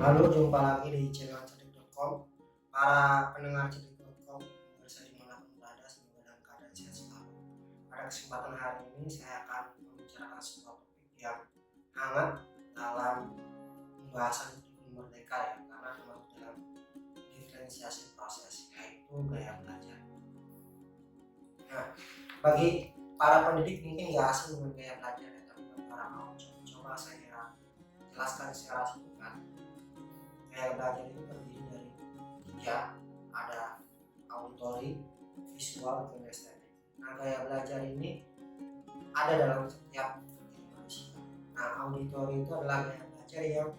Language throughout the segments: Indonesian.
Halo, jumpa lagi di channel cerdik.com. Para pendengar cerdik.com, pemirsa dimanapun berada, semoga dalam keadaan sehat selalu. Pada kesempatan hari ini saya akan membicarakan sebuah topik yang hangat dalam pembahasan kurikulum merdeka ya, karena termasuk dalam diferensiasi proses, yaitu gaya belajar. Nah, bagi para pendidik mungkin nggak asing dengan gaya belajar ya, tapi bagi para kaum coba saya jelaskan secara singkat. Gaya belajar itu terdiri dari tiga, ada auditori, visual, dan estetik. Nah, gaya belajar ini ada dalam setiap manusia. Nah, auditori itu adalah gaya belajar yang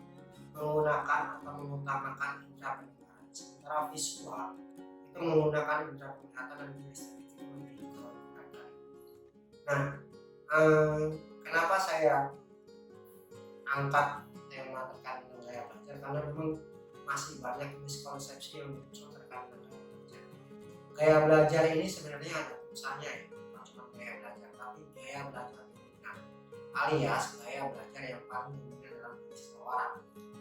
menggunakan atau mengutamakan indera pendengaran, sementara visual itu menggunakan indera penglihatan dan estetik itu lebih ke. Nah, kenapa saya angkat tema terkait dengan gaya belajar? Karena memang masih banyak miskonsepsi yang muncul terkait dengan gaya belajar. Gaya belajar ini sebenarnya ada tulisannya ya, bukan cuma gaya belajar, tapi gaya belajar dominan, alias gaya belajar yang paling dominan dalam diri seseorang.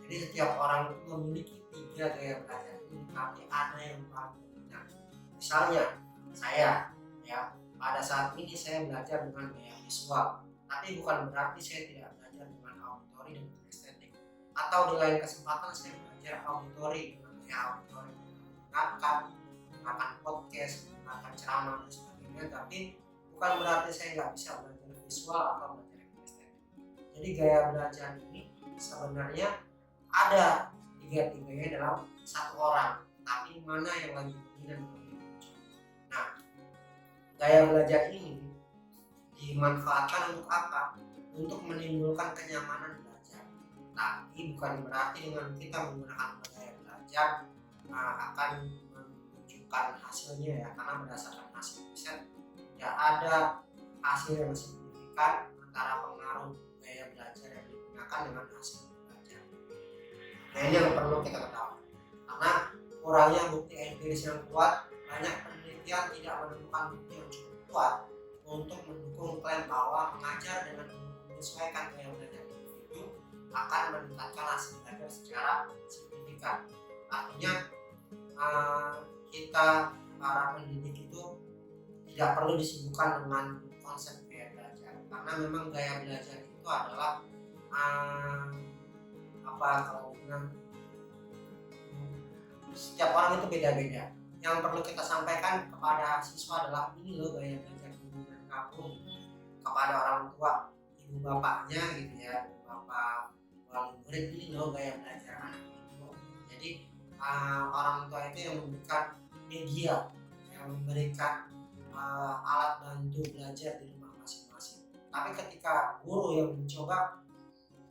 Jadi setiap orang itu memiliki tiga gaya belajar ini, tapi ada yang paling dominan. Misalnya saya ya, pada saat ini saya belajar dengan gaya visual, tapi bukan berarti saya tidak belajar dengan auditori dan estetik. Atau di lain kesempatan saya belajar auditori dengan gaya auditori, menggunakan podcast, menggunakan ceramah dan sebagainya, tapi bukan berarti saya nggak bisa belajar visual atau belajar estetik. Jadi gaya belajar ini sebenarnya ada tiga-tiganya dalam satu orang, tapi mana yang lagi dominan. Nah, gaya belajar ini dimanfaatkan untuk apa? Untuk menimbulkan kenyamanan belajar. Tapi bukan berarti dengan kita menggunakan gaya belajar akan menunjukkan hasilnya ya, karena berdasarkan hasil riset tidak ada hasil yang signifikan antara pengaruh gaya belajar yang digunakan dengan hasil belajar. Nah, ini yang perlu kita ketahui, karena kurangnya bukti empiris yang kuat, banyak penelitian tidak menemukan bukti yang cukup kuat untuk mendukung klaim bahwa mengajar dengan menyesuaikan gaya belajar individu akan meningkatkan hasil belajar secara signifikan. Artinya kita para pendidik itu tidak perlu disibukkan dengan konsep gaya belajar, karena memang gaya belajar itu adalah setiap orang itu beda-beda. Yang perlu kita sampaikan kepada siswa adalah ini loh gaya belajar pembinaan kamu, kepada orang tua, ibu bapaknya gitu ya, ibu bapak wali murid, ini loh gaya belajar anak itu. Jadi orang tua itu yang memberikan media, yang memberikan alat bantu belajar di rumah masing-masing. Tapi ketika guru yang mencoba,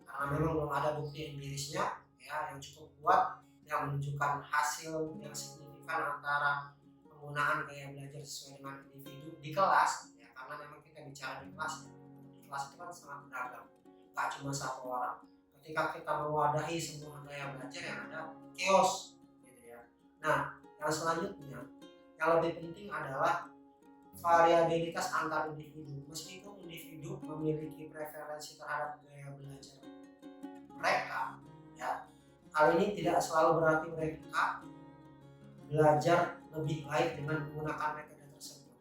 karena memang belum ada bukti empirisnya ya yang cukup kuat yang menunjukkan hasil yang signifikan antara penggunaan gaya belajar sesuai dengan individu di kelas ya, karena memang kita bicara di kelas ya. Di kelas itu kan sangat beragam, gak cuma satu orang. Ketika kita mewadahi semua gaya belajar yang ada chaos gitu ya. Nah, yang selanjutnya yang lebih penting adalah variabilitas antar individu. Meskipun individu memiliki preferensi terhadap gaya belajar mereka ya, hal ini tidak selalu berarti mereka belajar lebih baik dengan menggunakan metode tersebut.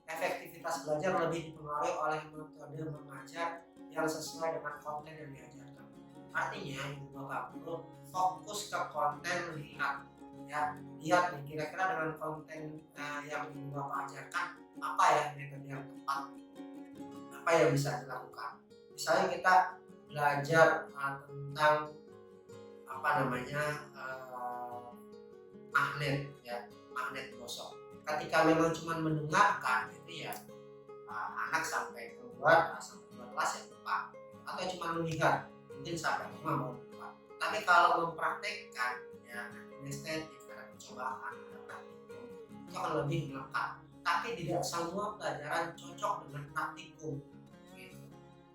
Efektivitas belajar lebih dipengaruhi oleh metode mengajar yang sesuai dengan konten yang diajarkan. Artinya ibu bapak guru fokus ke konten, lihat nih kira-kira dengan konten yang ibu bapak ajarkan apa ya metode yang tepat, apa yang bisa dilakukan. Misalnya kita belajar tentang magnet gosok. Ketika memang cuma mendengarkan itu ya, anak sampai keluar sampai kelas ya lupa. cuma melihat, mungkin sampai rumah mau lupa. Tapi kalau mempraktekkan, ya estetik, ada percobaan, ada praktikum, itu akan lebih melekat. Tapi tidak semua pelajaran cocok dengan praktikum, gitu.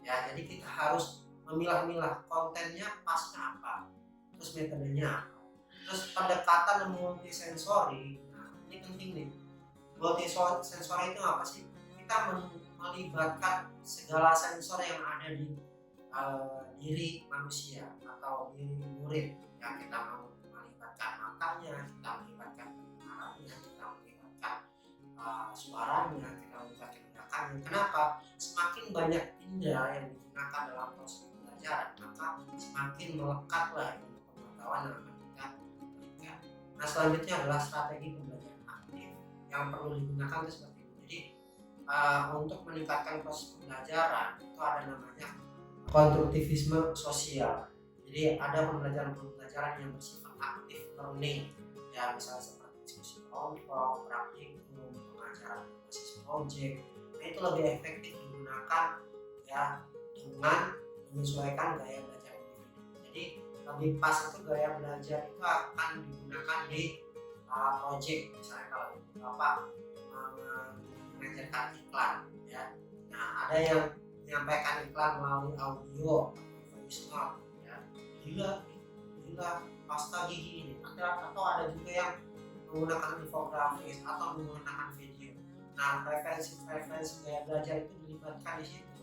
Ya, jadi kita harus memilah-milah kontennya pasnya apa, terus metodenya apa, terus pendekatan multisensori. Nah, ini penting nih. Multisensori itu apa sih? Kita melibatkan segala sensor yang ada di diri manusia atau diri murid. Yang kita mau melibatkan matanya, kita melibatkan pendengarannya, kita melibatkan suaranya, kita melibatkan gerakannya. Kenapa? Semakin banyak indera yang digunakan dalam proses pembelajaran, maka semakin melekatlah ilmu pengetahuan yang akan kita berikan. Nah, selanjutnya adalah strategi pembelajaran aktif yang perlu digunakan itu seperti ini. Jadi untuk meningkatkan proses pembelajaran itu ada namanya konstruktivisme sosial. Jadi ada pembelajaran yang bersifat aktif learning, ya misalnya seperti diskusi kelompok, praktikum, pengajaran berbasis project. Nah, itu lebih efektif digunakan ya dengan menyesuaikan gaya belajar individu. Jadi lebih pas itu gaya belajar itu akan digunakan di project, misalnya kalau Bapak mengajarkan iklan, ya. Nah, ada yang menyampaikan iklan melalui audio, voice note, ya. Gila, pasta gigi ini. Atau ada juga yang menggunakan infografis atau menggunakan video. Nah, referensi gaya belajar itu dilibatkan di situ.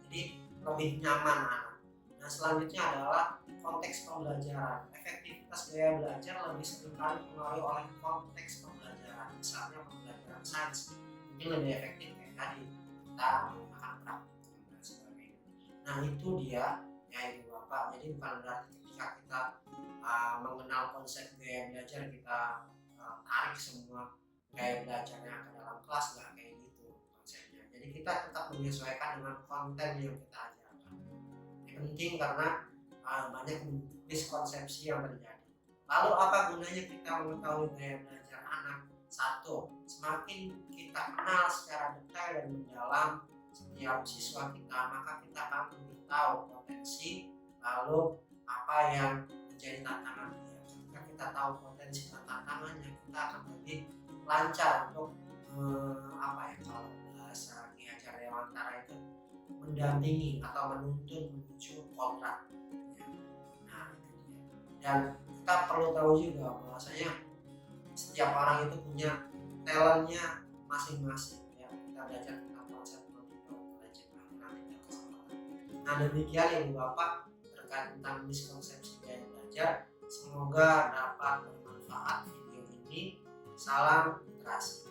Jadi lebih nyaman anak. Nah, selanjutnya adalah konteks pembelajaran. Efektivitas gaya belajar lebih seringkali dipengaruhi oleh konteks pembelajaran. Misalnya pembelajaran sains mungkin lebih efektif kayak tadi kita menggunakan praktikum dan sebagainya. Nah, itu dia ya Ibu Bapak. Jadi bukan berarti ketika kita mengenal konsep gaya belajar kita tarik semua gaya belajarnya ke dalam kelas, nggak kayak gitu konsepnya. Jadi kita tetap menyesuaikan dengan konten yang kita ajarkan. Ini penting karena banyak miskonsepsi yang terjadi. Lalu apa gunanya kita mengetahui gaya belajar anak? Satu, semakin kita kenal secara detail dan mendalam setiap siswa kita, maka kita akan lebih tahu potensi lalu apa yang menjadi tantangan dia. Ketika kita tahu potensi dan tantangannya, kita akan lebih lancar untuk kalau bahasa Ki Hajar Dewantara itu mendampingi atau menuntun menuju kodrat. Nah, itu dia. Dan kita perlu tahu juga bahwasanya setiap orang itu punya talentnya masing-masing, ya. Kita belajar tentang konsep multiple intelligence nanti ada kesempatan. Nah, demikian Ibu Bapak terkait tentang miskonsepsi gaya belajar. Semoga dapat bermanfaat video ini. Salam literasi.